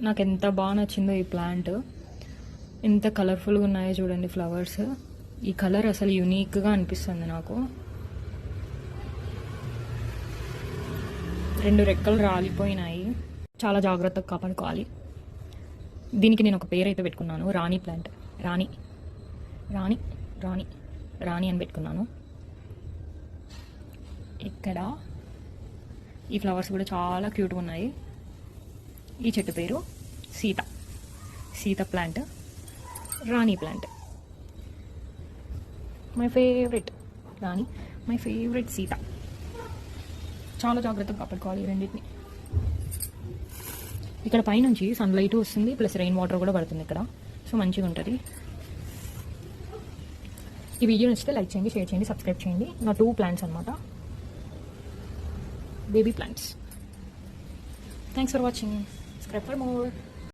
నాకు ఎంత బాగా నచ్చిందో ఈ ప్లాంట్. ఎంత కలర్ఫుల్గా ఉన్నాయో చూడండి ఫ్లవర్స్. ఈ కలర్ అసలు యూనిక్గా అనిపిస్తుంది నాకు. 2 రెక్కలు రాలిపోయినాయి. చాలా జాగ్రత్తగా కాపాడుకోవాలి. దీనికి నేను ఒక పేరు అయితే పెట్టుకున్నాను, రాణి ప్లాంట్. రాణి రాణి రాణి రాణి అని పెట్టుకున్నాను. ఇక్కడ ఈ ఫ్లవర్స్ కూడా చాలా క్యూట్గా ఉన్నాయి. ఈ చెట్టు పేరు Sita plant, Rani plant. My favourite Rani, my favourite Sita. చాలా జాగ్రత్తగా కాపాడుకోవాలి ఈ రెండింటిని. ఇక్కడ పైనుంచి సన్లైట్ వస్తుంది, ప్లస్ రెయిన్ వాటర్ కూడా పడుతుంది ఇక్కడ. సో మంచిగా ఉంటుంది. ఈ వీడియో నచ్చితే లైక్ చేయండి, షేర్ చేయండి, సబ్స్క్రైబ్ చేయండి. నా 2 ప్లాంట్స్ అనమాట, baby plants. Thanks for watching. Subscribe for more.